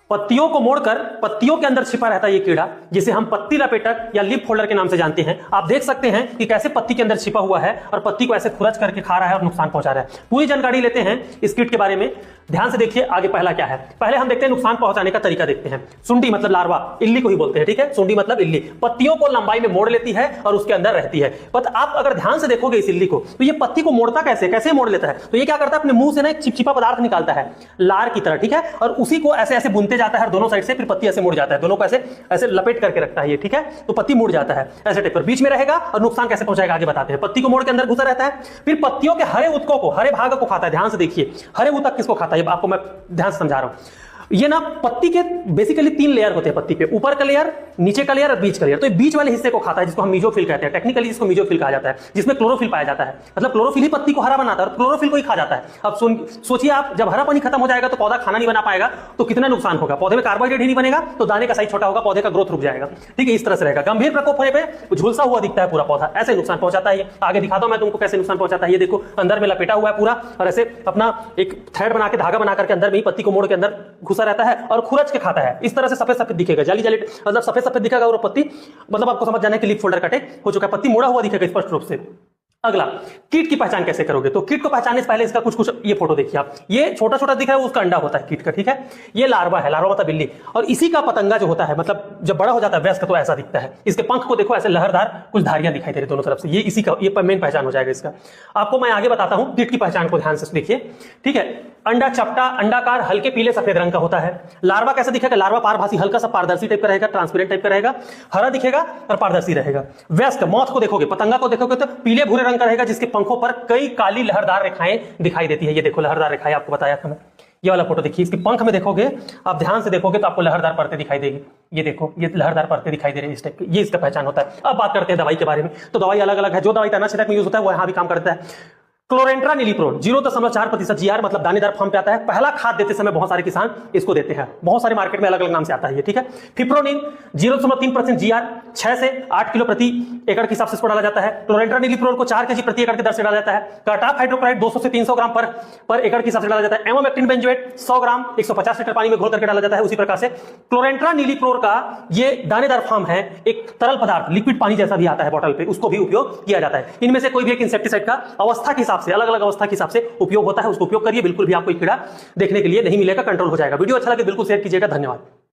पत्तियों को मोड़कर पत्तियों के अंदर छिपा रहता है ये कीड़ा, जिसे हम पत्ती लपेटक या लीफ फोल्डर के नाम से जानते हैं। आप देख सकते हैं कि कैसे पत्ती के अंदर छिपा हुआ है और पत्ती को ऐसे खुरच करके खा रहा है और नुकसान पहुंचा रहा है। पूरी जानकारी लेते हैं इस कीट के बारे में, ध्यान से देखिए आगे पहला क्या है। पहले हम देखते हैं नुकसान पहुंचाने का तरीका देखते हैं। सुंडी मतलब लार्वा, इल्ली को ही बोलते हैं, ठीक है। सुंडी मतलब इल्ली पत्तियों को लंबाई में मोड़ लेती है और उसके अंदर रहती है। पर आप अगर ध्यान से देखोगे इस इल्ली को, तो ये पत्ती को मोड़ता कैसे मोड़ लेता है। तो ये क्या करता है, अपने मुंह से ना एक चिपचिपा पदार्थ निकालता है लार की तरह, ठीक है, और उसी को ऐसे ऐसे बुनते जाता है दोनों साइड से, फिर पत्ती ऐसे मुड़ जाता है, दोनों को ऐसे ऐसे लपेट करके रखता है ये, ठीक है। तो पत्ती मुड़ जाता है ऐसे टाइप पर, बीच में रहेगा और नुकसान कैसे पहुंचाएगा आगे बताते हैं। पत्ती को मोड़ के अंदर घुसा रहता है, फिर पत्तियों के हरे उत्तकों को, हरे भाग को खाता है। ध्यान से देखिए हरे उत्तक किसको खाता है, आपको मैं ध्यान से समझा रहा हूं। ये ना पत्ती के बेसिकली 3 लेयर होते हैं पत्ती पे, ऊपर का लेयर, नीचे का लेयर और बीच का लेयर। तो ये बीच वाले हिस्से को खाता है जिसको हम मीजोफिल कहते हैं, टेक्निकली इसको मीजोफिल कहा जाता है, जिसमें क्लोरोफिल पाया जाता है। मतलब क्लोरोफिल ही पत्ती को हरा बनाता है और क्लोरोफिल को ही खा जाता है। अब सोचिए आप, जब हरा पानी खत्म हो जाएगा तो पौधा खाना नहीं बना पाएगा, तो कितना नुकसान होगा। पौधे में कार्बोहाइड्रेट ही नहीं बनेगा तो दाने का साइज छोटा होगा, पौधे का ग्रोथ रुक जाएगा, ठीक है। इस तरह से रहेगा। गंभीर प्रकोप होने पे झुलसा हुआ दिखता है पूरा पौधा, ऐसे नुकसान पहुंचाता है। आगे दिखाता हूं मैं तुमको कैसे नुकसान पहुंचाता है। ये देखो अंदर में लपेटा हुआ है पूरा और ऐसे अपना एक थ्रेड बना के, धागा बना करके अंदर में ही पत्ती को मोड़ के अंदर घुसा रहता है और खुरच के खाता है। इस तरह से सफेद सफेद दिखेगा, जाली जाली मतलब सफेद सफेद दिखेगा और पत्ती, मतलब आपको समझ जाना है कि लीफ फोल्डर कटे हो चुका है, पत्ती मुड़ा हुआ दिखेगा स्पष्ट रूप से। अगला, कीट की पहचान कैसे करोगे। तो कीट को पहचानने से पहले इसका कुछ ये फोटो देखिए आप, ये छोटा छोटा दिख रहा है, उसका अंडा होता है कीट का, ठीक है। ये लार्वा है, लार्वा मतलब बिल्ली, और इसी का पतंगा जो होता है, मतलब जब बड़ा हो जाता है वयस्क, तो ऐसा दिखता है। इसके पंख को देखो, ऐसे लहरदार कुछ धारियां दिखाई दे रही दोनों तरफ से, ये इसी का ये मेन पहचान हो जाएगा इसका। आपको मैं आगे बताता हूं कीट की पहचान को, ध्यान से देखिए, ठीक है। अंडा चपटा, अंडाकार, हल्के पीले सफेद रंग का होता है। लार्वा कैसा दिखेगा, लार्वा पारभासी, हल्का सा पारदर्शी टाइप का रहेगा, ट्रांसपेरेंट टाइप का रहेगा, हरा दिखेगा और पारदर्शी रहेगा। वयस्क, मौत को देखोगे, पतंगा को देखोगे तो पीले भूरे रंग का रहेगा, जिसके पंखों पर कई काली लहरदार रेखाएं दिखाई देती है। ये देखो लहरदार रेखाएं, आपको बताया था मैं। ये वाला फोटो देखिए, इसके पंख में देखोगे आप, ध्यान से देखोगे तो आपको लहरदार परतें दिखाई देगी। ये देखो, ये लहरदार परतें दिखाई दे रही है इस टाइप की, ये इसका पहचान होता है। अब बात करते हैं दवाई के बारे में। तो दवाई अलग अलग है, जो दवाई तना क्षेत्र में यूज होता है वो यहां भी काम करता है। क्लोरेंट्रानिलीप्रोल 0.4% जीआर, मतलब दानेदार फॉर्म पे आता है। पहला खाद देते समय बहुत सारे किसान इसको देते हैं, बहुत सारे मार्केट में अलग अलग नाम से आता है ये, ठीक है। फिप्रोनिन 0.3% जीआर, 6 से 8 किलो प्रति एकड़ के हिसाब से इसको डाला जाता है। क्लोरेंट्रानिलीप्रोल को 4 kg प्रति एकड़ की दर से डाला जाता है। कार्टाप हाइड्रोक्लोराइड 200 से 300 ग्राम पर एकड़ के हिसाब से डाला जाता है। एमोमेक्टिन बेंजोएट 100 ग्राम 150 लीटर पानी में घोल करके डाला जाता है। उसी प्रकार से क्लोरेंट्रानिलीप्रोल का ये दानेदार फॉर्म है, एक तरल पदार्थ, लिक्विड पानी जैसा भी आता है बॉटल पे, उसको भी उपयोग किया जाता है। इनमें से कोई भी एक इंसेक्टिसाइड का अवस्था के से अलग अलग अवस्था के हिसाब से उपयोग होता है, उसको उपयोग करिए, बिल्कुल भी आपको कीड़ा देखने के लिए नहीं मिलेगा, कंट्रोल हो जाएगा। वीडियो अच्छा लगे बिल्कुल शेयर कीजिएगा, धन्यवाद।